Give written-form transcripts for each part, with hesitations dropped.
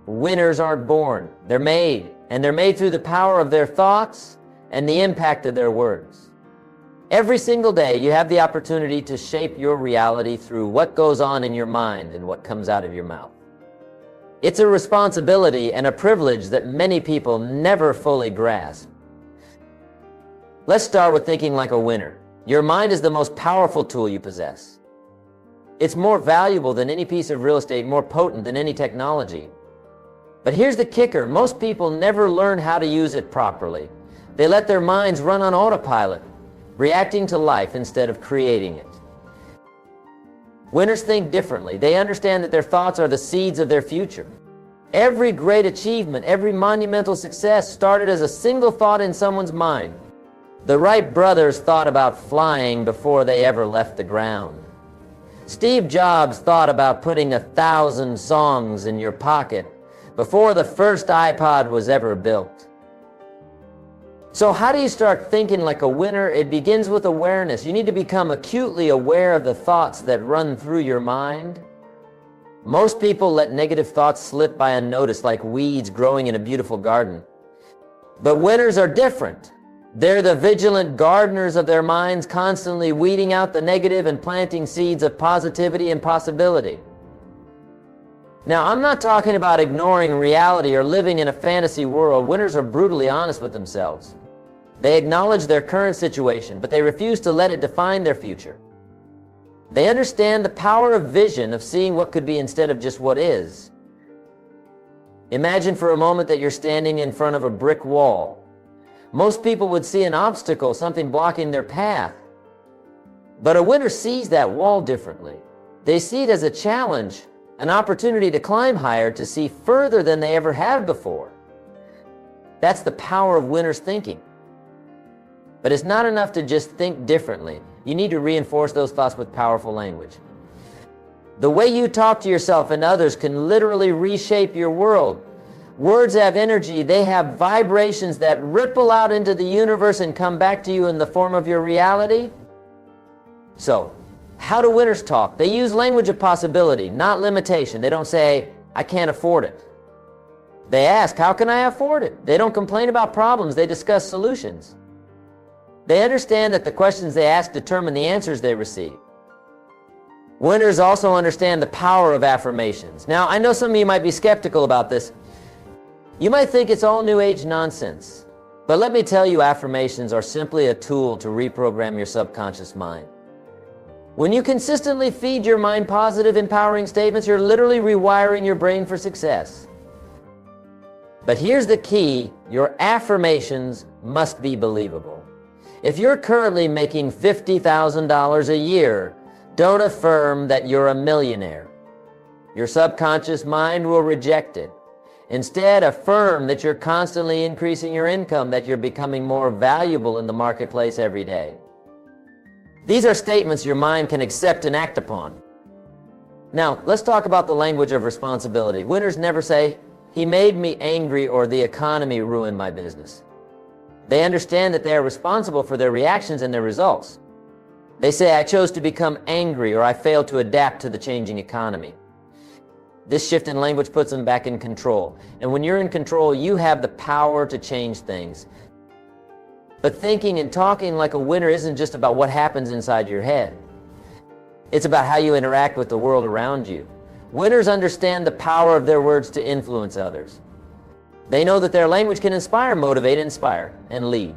Winners aren't born, they're made. And they're made through the power of their thoughts and the impact of their words. Every single day you have the opportunity to shape your reality through what goes on in your mind and what comes out of your mouth. It's a responsibility and a privilege that many people never fully grasp. Let's start with thinking like a winner. Your mind is the most powerful tool you possess. It's more valuable than any piece of real estate, more potent than any technology. But here's the kicker, most people never learn how to use it properly. They let their minds run on autopilot, reacting to life instead of creating it. Winners think differently. They understand that their thoughts are the seeds of their future. Every great achievement, every monumental success started as a single thought in someone's mind. The Wright brothers thought about flying before they ever left the ground. Steve Jobs thought about putting 1,000 songs in your pocket before the first iPod was ever built. So how do you start thinking like a winner? It begins with awareness. You need to become acutely aware of the thoughts that run through your mind. Most people let negative thoughts slip by unnoticed like weeds growing in a beautiful garden. But winners are different. They're the vigilant gardeners of their minds, constantly weeding out the negative and planting seeds of positivity and possibility. Now, I'm not talking about ignoring reality or living in a fantasy world. Winners are brutally honest with themselves. They acknowledge their current situation, but they refuse to let it define their future. They understand the power of vision, of seeing what could be instead of just what is. Imagine for a moment that you're standing in front of a brick wall. Most people would see an obstacle, something blocking their path. But a winner sees that wall differently. They see it as a challenge, an opportunity to climb higher, to see further than they ever have before. That's the power of winners' thinking. But it's not enough to just think differently. You need to reinforce those thoughts with powerful language. The way you talk to yourself and others can literally reshape your world. Words have energy. They have vibrations that ripple out into the universe and come back to you in the form of your reality. So, how do winners talk? They use language of possibility, not limitation. They don't say, I can't afford it. They ask, how can I afford it? They don't complain about problems. They discuss solutions. They understand that the questions they ask determine the answers they receive. Winners also understand the power of affirmations. Now, I know some of you might be skeptical about this. You might think it's all New Age nonsense. But let me tell you, affirmations are simply a tool to reprogram your subconscious mind. When you consistently feed your mind positive, empowering statements, you're literally rewiring your brain for success. But here's the key, your affirmations must be believable. If you're currently making $50,000 a year, don't affirm that you're a millionaire. Your subconscious mind will reject it. Instead, affirm that you're constantly increasing your income, that you're becoming more valuable in the marketplace every day. These are statements your mind can accept and act upon. Now, let's talk about the language of responsibility. Winners never say, he made me angry or the economy ruined my business. They understand that they are responsible for their reactions and their results. They say, I chose to become angry or I failed to adapt to the changing economy. This shift in language puts them back in control. And when you're in control, you have the power to change things. But thinking and talking like a winner isn't just about what happens inside your head. It's about how you interact with the world around you. Winners understand the power of their words to influence others. They know that their language can inspire, motivate, inspire, and lead.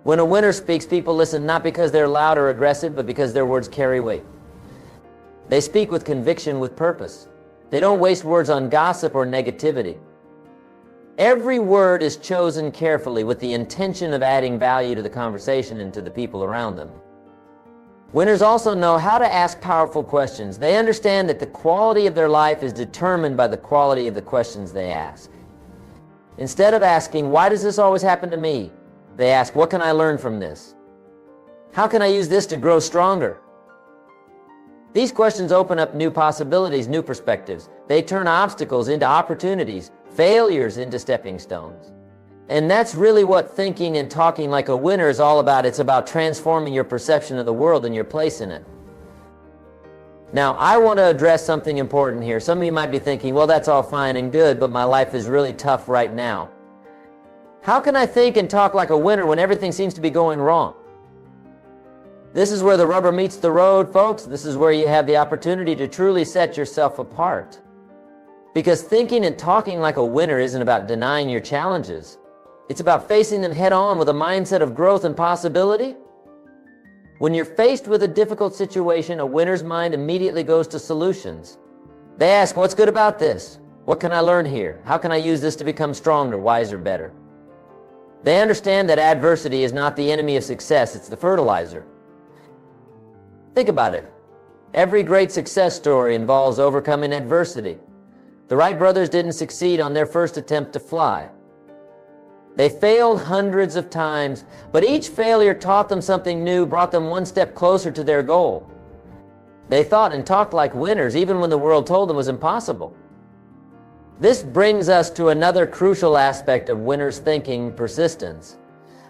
When a winner speaks, people listen not because they're loud or aggressive, but because their words carry weight. They speak with conviction, with purpose. They don't waste words on gossip or negativity. Every word is chosen carefully with the intention of adding value to the conversation and to the people around them. Winners also know how to ask powerful questions. They understand that the quality of their life is determined by the quality of the questions they ask. Instead of asking, why does this always happen to me? They ask, what can I learn from this? How can I use this to grow stronger? These questions open up new possibilities, new perspectives. They turn obstacles into opportunities, failures into stepping stones. And that's really what thinking and talking like a winner is all about. It's about transforming your perception of the world and your place in it. Now, I want to address something important here. Some of you might be thinking, well, that's all fine and good, but my life is really tough right now. How can I think and talk like a winner when everything seems to be going wrong? This is where the rubber meets the road, folks. This is where you have the opportunity to truly set yourself apart. Because thinking and talking like a winner isn't about denying your challenges. It's about facing them head on with a mindset of growth and possibility. When you're faced with a difficult situation, a winner's mind immediately goes to solutions. They ask, what's good about this? What can I learn here? How can I use this to become stronger, wiser, better? They understand that adversity is not the enemy of success, it's the fertilizer. Think about it. Every great success story involves overcoming adversity. The Wright brothers didn't succeed on their first attempt to fly. They failed hundreds of times, but each failure taught them something new, brought them one step closer to their goal. They thought and talked like winners, even when the world told them it was impossible. This brings us to another crucial aspect of winners' thinking: persistence.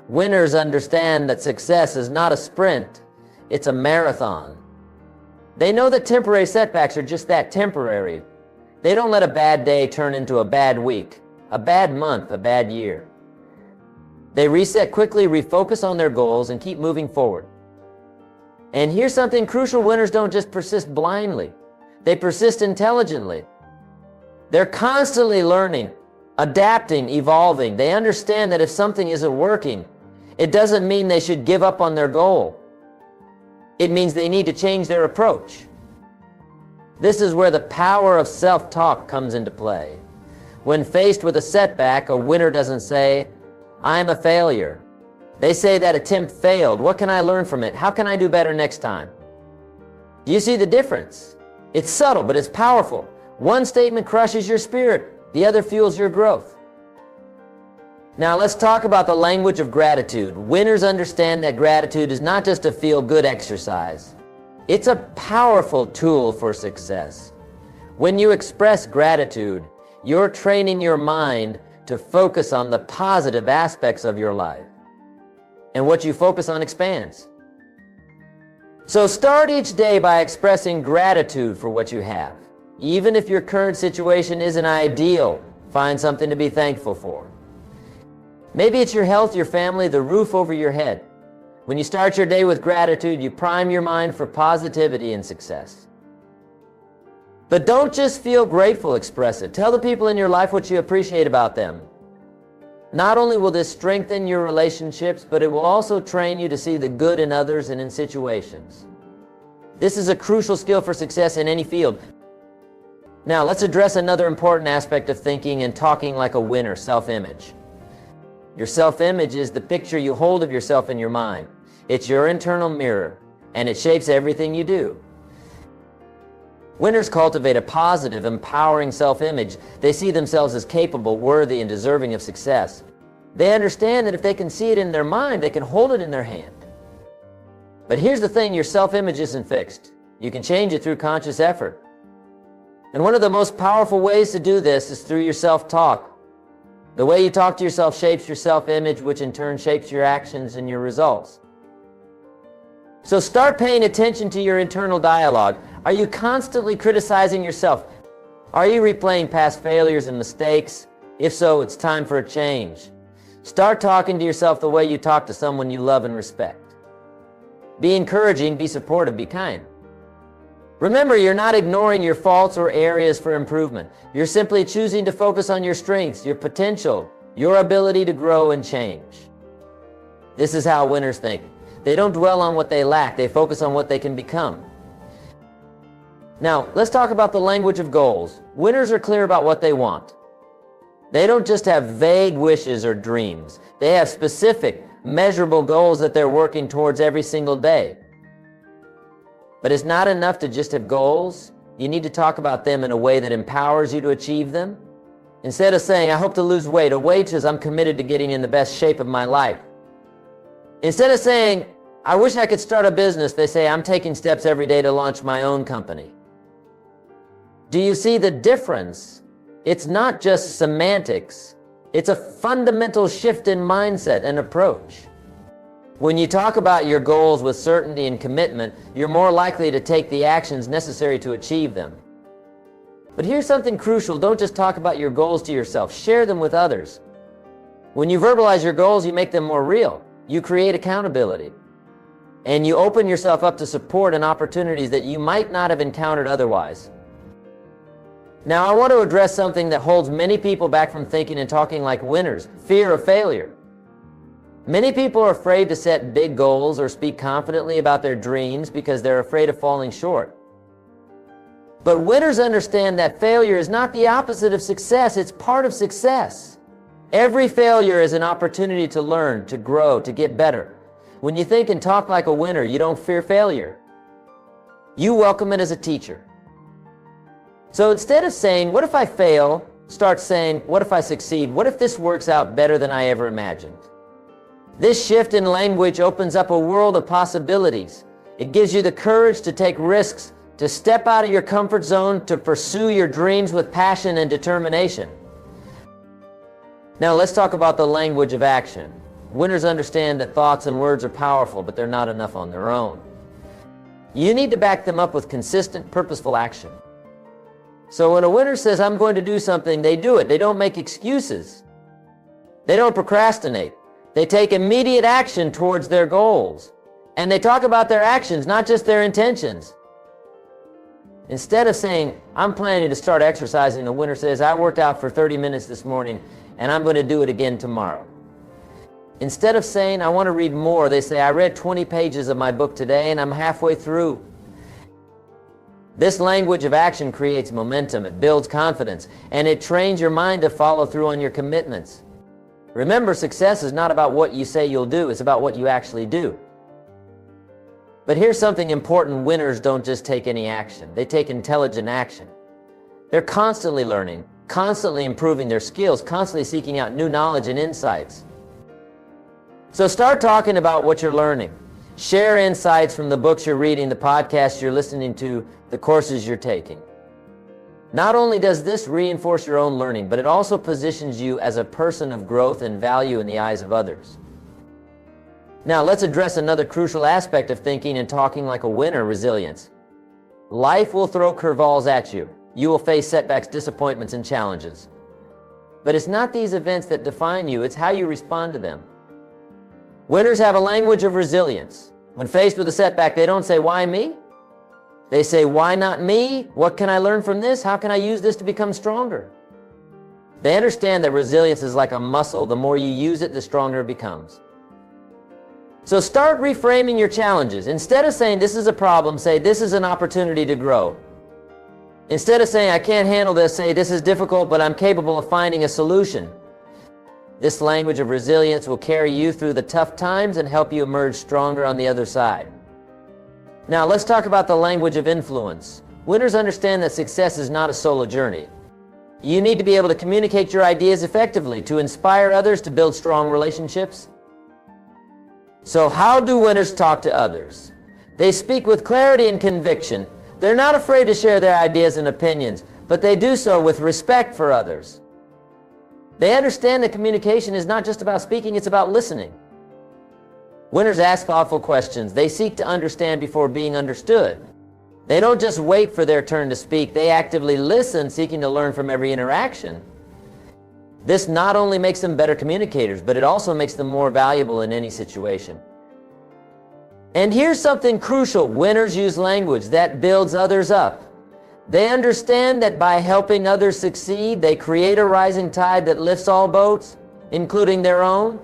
Winners understand that success is not a sprint, it's a marathon. They know that temporary setbacks are just that, temporary. They don't let a bad day turn into a bad week, a bad month, a bad year. They reset quickly, refocus on their goals, and keep moving forward. And here's something crucial: winners don't just persist blindly. They persist intelligently. They're constantly learning, adapting, evolving. They understand that if something isn't working, it doesn't mean they should give up on their goal. It means they need to change their approach. This is where the power of self-talk comes into play. When faced with a setback, a winner doesn't say, I'm a failure. They say, that attempt failed. What can I learn from it? How can I do better next time? Do you see the difference? It's subtle, but it's powerful. One statement crushes your spirit, the other fuels your growth. Now let's talk about the language of gratitude. Winners understand that gratitude is not just a feel-good exercise. It's a powerful tool for success. When you express gratitude, you're training your mind to focus on the positive aspects of your life. And what you focus on expands. So start each day by expressing gratitude for what you have. Even if your current situation isn't ideal, find something to be thankful for. Maybe it's your health, your family, the roof over your head. When you start your day with gratitude, you prime your mind for positivity and success. But don't just feel grateful, express it. Tell the people in your life what you appreciate about them. Not only will this strengthen your relationships, but it will also train you to see the good in others and in situations. This is a crucial skill for success in any field. Now, let's address another important aspect of thinking and talking like a winner: self-image. Your self-image is the picture you hold of yourself in your mind. It's your internal mirror, and it shapes everything you do. Winners cultivate a positive, empowering self-image. They see themselves as capable, worthy, and deserving of success. They understand that if they can see it in their mind, they can hold it in their hand. But here's the thing: your self-image isn't fixed. You can change it through conscious effort. And one of the most powerful ways to do this is through your self-talk. The way you talk to yourself shapes your self-image, which in turn shapes your actions and your results. So start paying attention to your internal dialogue. Are you constantly criticizing yourself? Are you replaying past failures and mistakes? If so, it's time for a change. Start talking to yourself the way you talk to someone you love and respect. Be encouraging, be supportive, be kind. Remember, you're not ignoring your faults or areas for improvement. You're simply choosing to focus on your strengths, your potential, your ability to grow and change. This is how winners think. They don't dwell on what they lack, they focus on what they can become. Now, let's talk about the language of goals. Winners are clear about what they want. They don't just have vague wishes or dreams. They have specific, measurable goals that they're working towards every single day. But it's not enough to just have goals. You need to talk about them in a way that empowers you to achieve them. Instead of saying, I hope to lose weight, a weight says, I'm committed to getting in the best shape of my life. Instead of saying, I wish I could start a business, they say, I'm taking steps every day to launch my own company. Do you see the difference? It's not just semantics. It's a fundamental shift in mindset and approach. When you talk about your goals with certainty and commitment, you're more likely to take the actions necessary to achieve them. But here's something crucial. Don't just talk about your goals to yourself. Share them with others. When you verbalize your goals, you make them more real. You create accountability. And you open yourself up to support and opportunities that you might not have encountered otherwise. Now, I want to address something that holds many people back from thinking and talking like winners: fear of failure. Many people are afraid to set big goals or speak confidently about their dreams because they're afraid of falling short. But winners understand that failure is not the opposite of success, it's part of success. Every failure is an opportunity to learn, to grow, to get better. When you think and talk like a winner, you don't fear failure. You welcome it as a teacher. So instead of saying, "What if I fail?" start saying, "What if I succeed? What if this works out better than I ever imagined?" This shift in language opens up a world of possibilities. It gives you the courage to take risks, to step out of your comfort zone, to pursue your dreams with passion and determination. Now let's talk about the language of action. Winners understand that thoughts and words are powerful, but they're not enough on their own. You need to back them up with consistent, purposeful action. So when a winner says, "I'm going to do something," they do it. They don't make excuses. They don't procrastinate. They take immediate action towards their goals. And they talk about their actions, not just their intentions. Instead of saying, "I'm planning to start exercising," the winner says, "I worked out for 30 minutes this morning and I'm going to do it again tomorrow." Instead of saying, "I want to read more," they say, "I read 20 pages of my book today and I'm halfway through." This language of action creates momentum, it builds confidence, and it trains your mind to follow through on your commitments. Remember, success is not about what you say you'll do, it's about what you actually do. But here's something important: winners don't just take any action, they take intelligent action. They're constantly learning, constantly improving their skills, constantly seeking out new knowledge and insights. So start talking about what you're learning. Share insights from the books you're reading, the podcasts you're listening to, the courses you're taking. Not only does this reinforce your own learning, but it also positions you as a person of growth and value in the eyes of others. Now let's address another crucial aspect of thinking and talking like a winner: resilience. Life will throw curveballs at you. You will face setbacks, disappointments, and challenges. But it's not these events that define you, it's how you respond to them. Winners have a language of resilience. When faced with a setback, they don't say, "Why me?" They say, "Why not me? What can I learn from this? How can I use this to become stronger?" They understand that resilience is like a muscle. The more you use it, the stronger it becomes. So start reframing your challenges. Instead of saying, "This is a problem," say, "This is an opportunity to grow." Instead of saying, "I can't handle this," say, "This is difficult, but I'm capable of finding a solution." This language of resilience will carry you through the tough times and help you emerge stronger on the other side. Now let's talk about the language of influence. Winners understand that success is not a solo journey. You need to be able to communicate your ideas effectively, to inspire others, to build strong relationships. So how do winners talk to others? They speak with clarity and conviction. They're not afraid to share their ideas and opinions, but they do so with respect for others. They understand that communication is not just about speaking, it's about listening. Winners ask thoughtful questions. They seek to understand before being understood. They don't just wait for their turn to speak. They actively listen, seeking to learn from every interaction. This not only makes them better communicators, but it also makes them more valuable in any situation. And here's something crucial. Winners use language that builds others up. They understand that by helping others succeed, they create a rising tide that lifts all boats, including their own.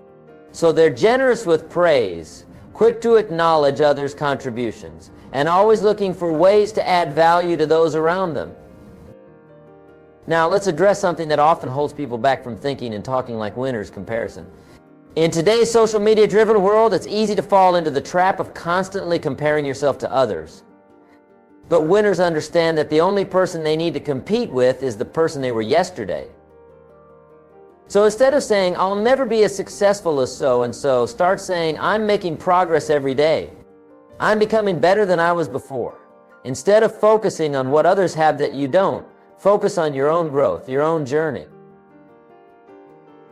So they're generous with praise, quick to acknowledge others' contributions, and always looking for ways to add value to those around them. Now let's address something that often holds people back from thinking and talking like winners: comparison. In today's social media driven world, it's easy to fall into the trap of constantly comparing yourself to others. But winners understand that the only person they need to compete with is the person they were yesterday. So instead of saying, "I'll never be as successful as so-and-so," start saying, "I'm making progress every day. I'm becoming better than I was before." Instead of focusing on what others have that you don't, focus on your own growth, your own journey.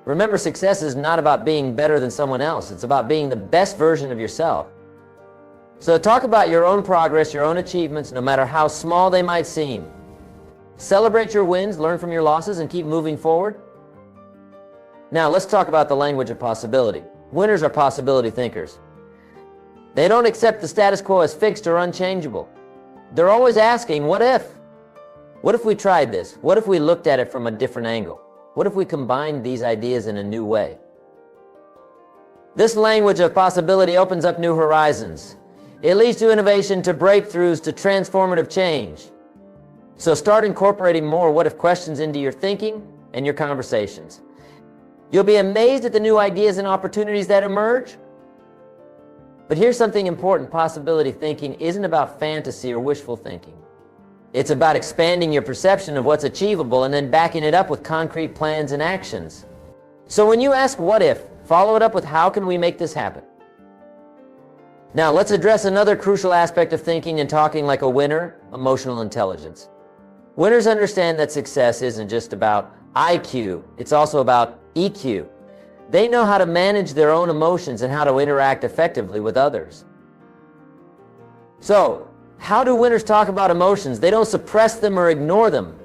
Remember, success is not about being better than someone else. It's about being the best version of yourself. So talk about your own progress, your own achievements, no matter how small they might seem. Celebrate your wins, learn from your losses, and keep moving forward. Now, let's talk about the language of possibility. Winners are possibility thinkers. They don't accept the status quo as fixed or unchangeable. They're always asking, what if? What if we tried this? What if we looked at it from a different angle? What if we combined these ideas in a new way? This language of possibility opens up new horizons. It leads to innovation, to breakthroughs, to transformative change. So start incorporating more what if questions into your thinking and your conversations. You'll be amazed at the new ideas and opportunities that emerge. But here's something important. Possibility thinking isn't about fantasy or wishful thinking. It's about expanding your perception of what's achievable and then backing it up with concrete plans and actions. So when you ask what if, follow it up with how can we make this happen? Now let's address another crucial aspect of thinking and talking like a winner, emotional intelligence. Winners understand that success isn't just about IQ, it's also about EQ. They know how to manage their own emotions and how to interact effectively with others. So, how do winners talk about emotions? They don't suppress them or ignore them.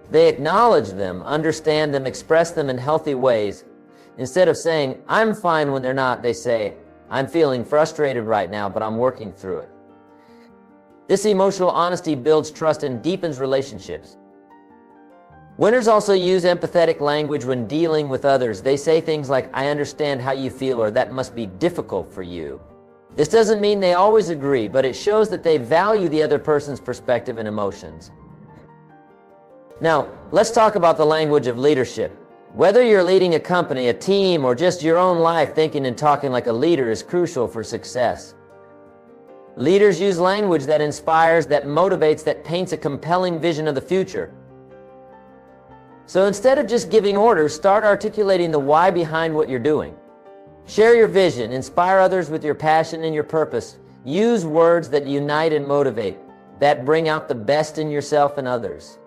They acknowledge them, understand them, express them in healthy ways. Instead of saying, I'm fine when they're not, they say, I'm feeling frustrated right now, but I'm working through it. This emotional honesty builds trust and deepens relationships. Winners also use empathetic language when dealing with others. They say things like, I understand how you feel, or that must be difficult for you. This doesn't mean they always agree, but it shows that they value the other person's perspective and emotions. Now, let's talk about the language of leadership. Whether you're leading a company, a team, or just your own life, thinking and talking like a leader is crucial for success. Leaders use language that inspires, that motivates, that paints a compelling vision of the future. So instead of just giving orders, start articulating the why behind what you're doing. Share your vision, inspire others with your passion and your purpose. Use words that unite and motivate, that bring out the best in yourself and others.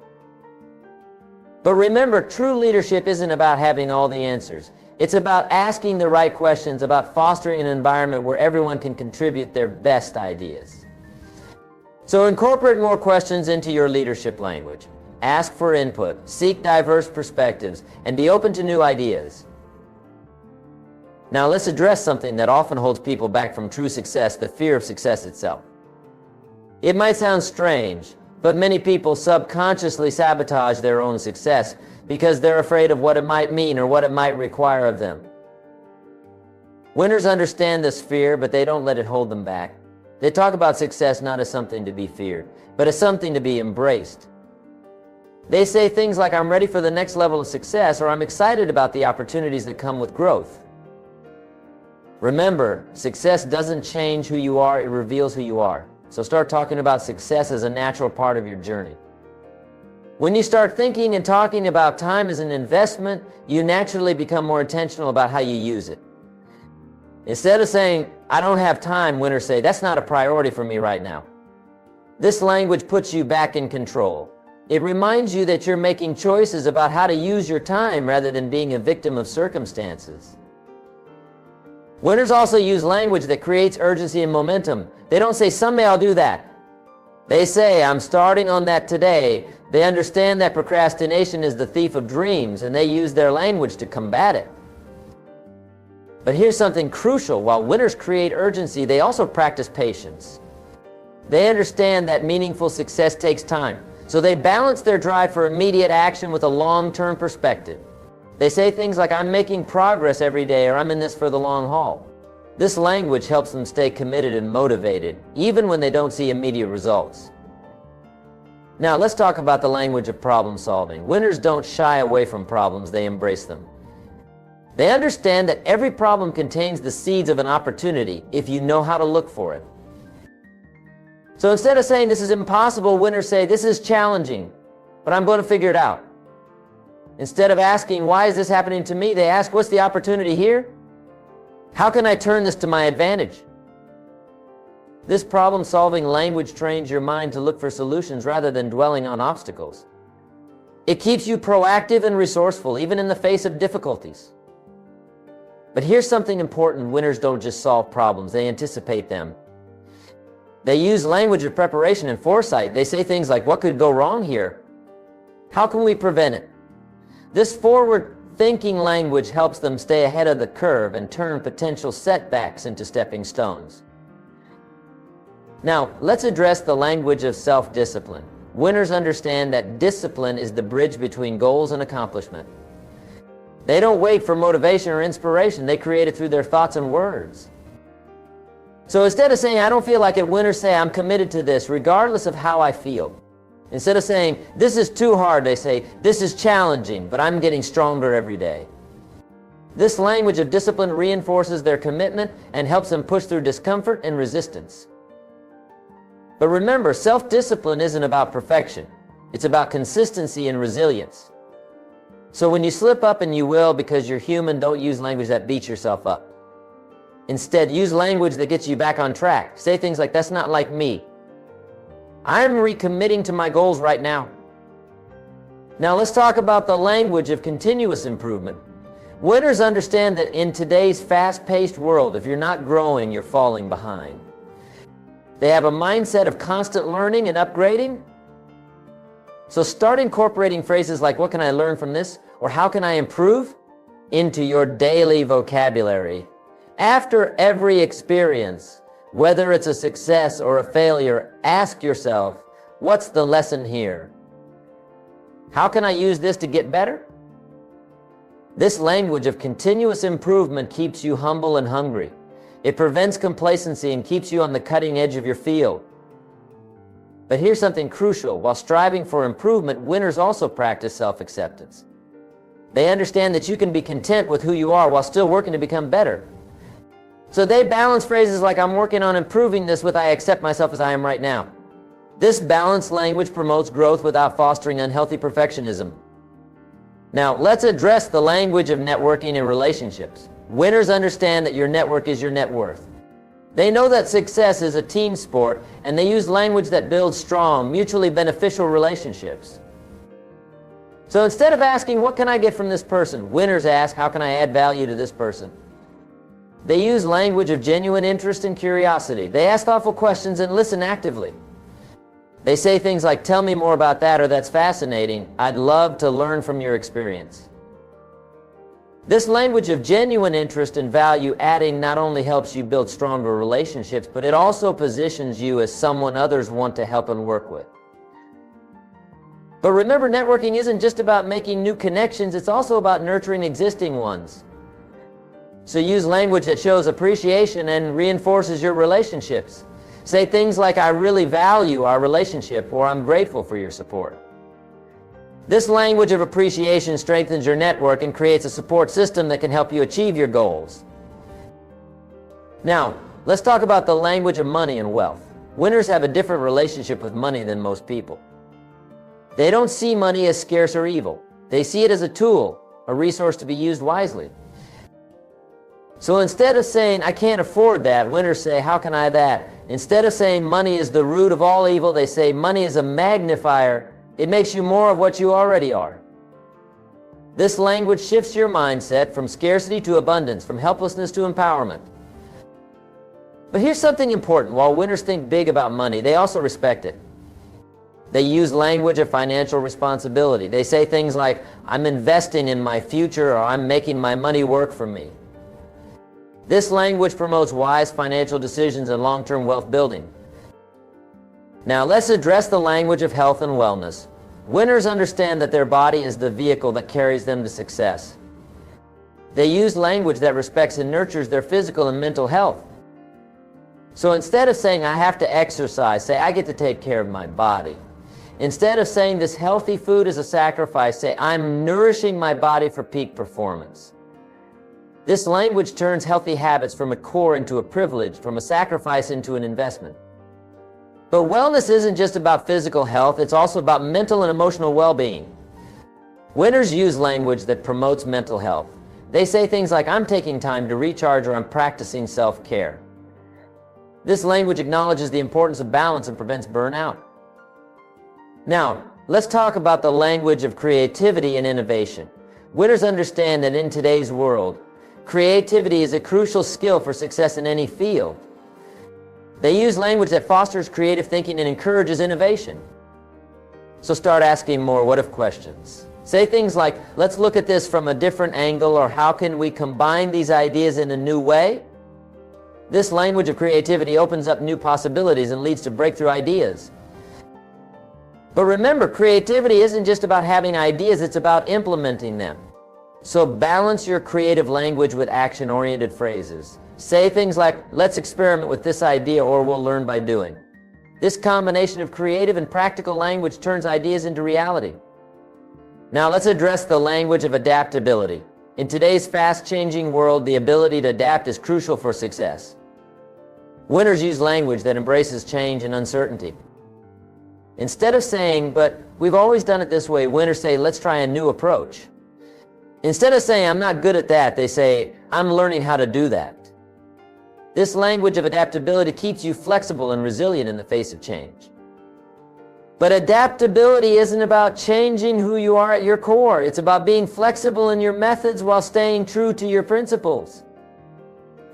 But remember, true leadership isn't about having all the answers. It's about asking the right questions, about fostering an environment where everyone can contribute their best ideas. So incorporate more questions into your leadership language. Ask for input, seek diverse perspectives, and be open to new ideas. Now let's address something that often holds people back from true success, the fear of success itself. It might sound strange, but many people subconsciously sabotage their own success because they're afraid of what it might mean or what it might require of them. Winners understand this fear, but they don't let it hold them back. They talk about success not as something to be feared, but as something to be embraced. They say things like, I'm ready for the next level of success, or I'm excited about the opportunities that come with growth. Remember, success doesn't change who you are, it reveals who you are. So start talking about success as a natural part of your journey. When you start thinking and talking about time as an investment, you naturally become more intentional about how you use it. Instead of saying, I don't have time, winners say, that's not a priority for me right now. This language puts you back in control. It reminds you that you're making choices about how to use your time rather than being a victim of circumstances. Winners also use language that creates urgency and momentum. They don't say, someday I'll do that. They say, I'm starting on that today. They understand that procrastination is the thief of dreams, and they use their language to combat it. But here's something crucial. While winners create urgency, they also practice patience. They understand that meaningful success takes time, so they balance their drive for immediate action with a long-term perspective. They say things like, I'm making progress every day, or I'm in this for the long haul. This language helps them stay committed and motivated, even when they don't see immediate results. Now, let's talk about the language of problem solving. Winners don't shy away from problems, they embrace them. They understand that every problem contains the seeds of an opportunity if you know how to look for it. So instead of saying this is impossible, winners say this is challenging, but I'm going to figure it out. Instead of asking, why is this happening to me, they ask, what's the opportunity here? How can I turn this to my advantage? This problem-solving language trains your mind to look for solutions rather than dwelling on obstacles. It keeps you proactive and resourceful, even in the face of difficulties. But here's something important: winners don't just solve problems, they anticipate them. They use language of preparation and foresight. They say things like, what could go wrong here? How can we prevent it? This forward-thinking language helps them stay ahead of the curve and turn potential setbacks into stepping stones. Now, let's address the language of self-discipline. Winners understand that discipline is the bridge between goals and accomplishment. They don't wait for motivation or inspiration. They create it through their thoughts and words. So instead of saying, I don't feel like it, winners say, I'm committed to this regardless of how I feel. Instead of saying, this is too hard, they say, this is challenging, but I'm getting stronger every day. This language of discipline reinforces their commitment and helps them push through discomfort and resistance. But remember, self-discipline isn't about perfection. It's about consistency and resilience. So when you slip up, and you will because you're human, don't use language that beats yourself up. Instead, use language that gets you back on track. Say things like, that's not like me. I'm recommitting to my goals right now. Now let's talk about the language of continuous improvement. Winners understand that in today's fast-paced world, if you're not growing, you're falling behind. They have a mindset of constant learning and upgrading. So start incorporating phrases like, what can I learn from this? Or how can I improve? Into your daily vocabulary. After every experience, whether it's a success or a failure, ask yourself, what's the lesson here? How can I use this to get better? This language of continuous improvement keeps you humble and hungry. It prevents complacency and keeps you on the cutting edge of your field. But here's something crucial. While striving for improvement, winners also practice self-acceptance. They understand that you can be content with who you are while still working to become better. So they balance phrases like, I'm working on improving this, with I accept myself as I am right now. This balanced language promotes growth without fostering unhealthy perfectionism. Now, let's address the language of networking and relationships. Winners understand that your network is your net worth. They know that success is a team sport, and they use language that builds strong, mutually beneficial relationships. So instead of asking, what can I get from this person? Winners ask, how can I add value to this person? They use language of genuine interest and curiosity. They ask thoughtful questions and listen actively. They say things like, tell me more about that, or that's fascinating. I'd love to learn from your experience. This language of genuine interest and value adding not only helps you build stronger relationships, but it also positions you as someone others want to help and work with. But remember, networking isn't just about making new connections, it's also about nurturing existing ones. So use language that shows appreciation and reinforces your relationships. Say things like, I really value our relationship, or I'm grateful for your support. This language of appreciation strengthens your network and creates a support system that can help you achieve your goals. Now, let's talk about the language of money and wealth. Winners have a different relationship with money than most people. They don't see money as scarce or evil. They see it as a tool, a resource to be used wisely. So instead of saying, I can't afford that, winners say, how can I that? Instead of saying money is the root of all evil, they say money is a magnifier. It makes you more of what you already are. This language shifts your mindset from scarcity to abundance, from helplessness to empowerment. But here's something important. While winners think big about money, they also respect it. They use language of financial responsibility. They say things like, I'm investing in my future, or I'm making my money work for me. This language promotes wise financial decisions and long-term wealth building. Now let's address the language of health and wellness. Winners understand that their body is the vehicle that carries them to success. They use language that respects and nurtures their physical and mental health. So instead of saying, I have to exercise, say, I get to take care of my body. Instead of saying this healthy food is a sacrifice, say, I'm nourishing my body for peak performance. This language turns healthy habits from a core into a privilege, from a sacrifice into an investment. But wellness isn't just about physical health, it's also about mental and emotional well-being. Winners use language that promotes mental health. They say things like, I'm taking time to recharge, or I'm practicing self-care. This language acknowledges the importance of balance and prevents burnout. Now, Let's talk about the language of creativity and innovation. Winners understand that in today's world, creativity is a crucial skill for success in any field. They use language that fosters creative thinking and encourages innovation. So start asking more what-if questions. Say things like, let's look at this from a different angle, or how can we combine these ideas in a new way? This language of creativity opens up new possibilities and leads to breakthrough ideas. But remember, creativity isn't just about having ideas, it's about implementing them. So balance your creative language with action-oriented phrases. Say things like, let's experiment with this idea, or we'll learn by doing. This combination of creative and practical language turns ideas into reality. Now let's address the language of adaptability. In today's fast-changing world, the ability to adapt is crucial for success. Winners use language that embraces change and uncertainty. Instead of saying, but we've always done it this way, winners say, let's try a new approach. Instead of saying, I'm not good at that, they say, I'm learning how to do that. This language of adaptability keeps you flexible and resilient in the face of change. But adaptability isn't about changing who you are at your core. It's about being flexible in your methods while staying true to your principles.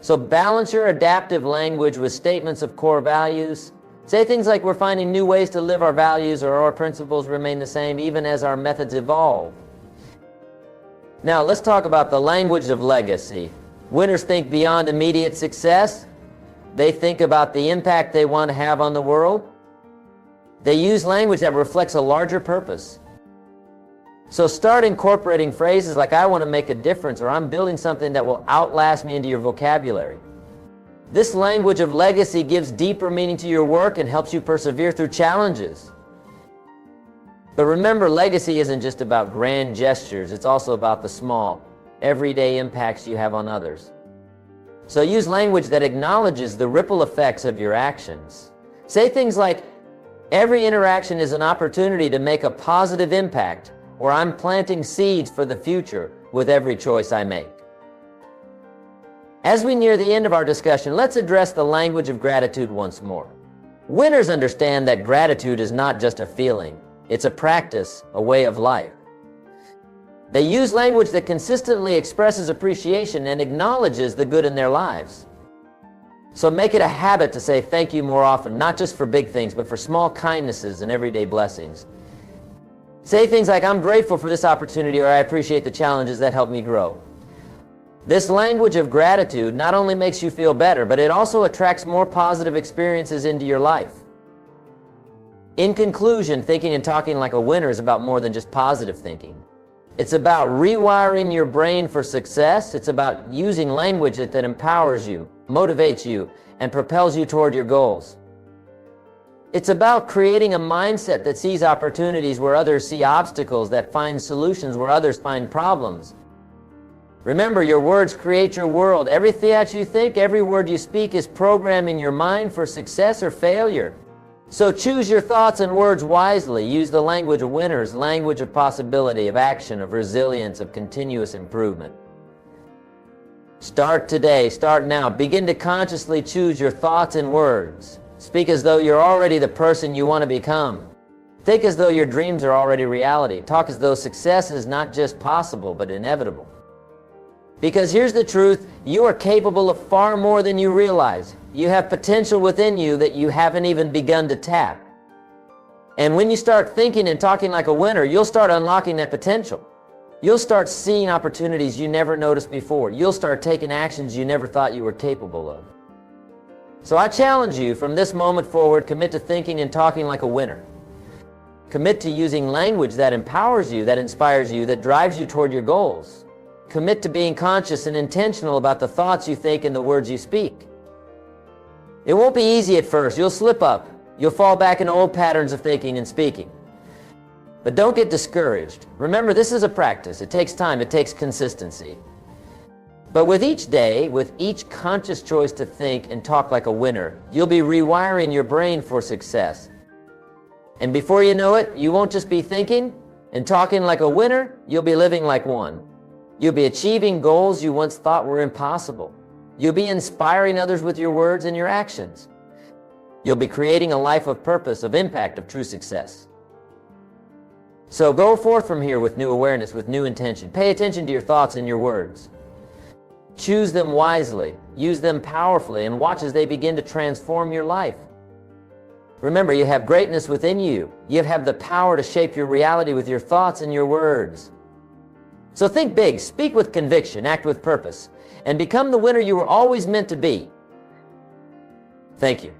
So balance your adaptive language with statements of core values. Say things like, we're finding new ways to live our values, or our principles remain the same even as our methods evolve. Now let's talk about the language of legacy. Winners think beyond immediate success. They think about the impact they want to have on the world. They use language that reflects a larger purpose. So start incorporating phrases like, I want to make a difference, or I'm building something that will outlast me, into your vocabulary. This language of legacy gives deeper meaning to your work and helps you persevere through challenges. But remember, legacy isn't just about grand gestures, it's also about the small, everyday impacts you have on others. So use language that acknowledges the ripple effects of your actions. Say things like, every interaction is an opportunity to make a positive impact, or I'm planting seeds for the future with every choice I make. As we near the end of our discussion, let's address the language of gratitude once more. Winners understand that gratitude is not just a feeling, it's a practice, a way of life. They use language that consistently expresses appreciation and acknowledges the good in their lives. So make it a habit to say thank you more often, not just for big things, but for small kindnesses and everyday blessings. Say things like, I'm grateful for this opportunity, or I appreciate the challenges that help me grow. This language of gratitude not only makes you feel better, but it also attracts more positive experiences into your life. In conclusion, thinking and talking like a winner is about more than just positive thinking. It's about rewiring your brain for success. It's about using language that empowers you, motivates you, and propels you toward your goals. It's about creating a mindset that sees opportunities where others see obstacles, that finds solutions where others find problems. Remember, your words create your world. Every thought you think, every word you speak is programming your mind for success or failure. So choose your thoughts and words wisely. Use the language of winners, language of possibility, of action, of resilience, of continuous improvement. Start today, start now. Begin to consciously choose your thoughts and words. Speak as though you're already the person you want to become. Think as though your dreams are already reality. Talk as though success is not just possible, but inevitable. Because here's the truth, you are capable of far more than you realize. You have potential within you that you haven't even begun to tap. And when you start thinking and talking like a winner, you'll start unlocking that potential. You'll start seeing opportunities you never noticed before. You'll start taking actions you never thought you were capable of. So I challenge you, from this moment forward, commit to thinking and talking like a winner. Commit to using language that empowers you, that inspires you, that drives you toward your goals. Commit to being conscious and intentional about the thoughts you think and the words you speak. It won't be easy at first. You'll slip up. You'll fall back into old patterns of thinking and speaking. But don't get discouraged. Remember, this is a practice. It takes time. It takes consistency. But with each day, with each conscious choice to think and talk like a winner, you'll be rewiring your brain for success. And before you know it, you won't just be thinking and talking like a winner, you'll be living like one. You'll be achieving goals you once thought were impossible. You'll be inspiring others with your words and your actions. You'll be creating a life of purpose, of impact, of true success. So go forth from here with new awareness, with new intention. Pay attention to your thoughts and your words. Choose them wisely, use them powerfully, and watch as they begin to transform your life. Remember, you have greatness within you. You have the power to shape your reality with your thoughts and your words. So think big, speak with conviction, act with purpose, and become the winner you were always meant to be. Thank you.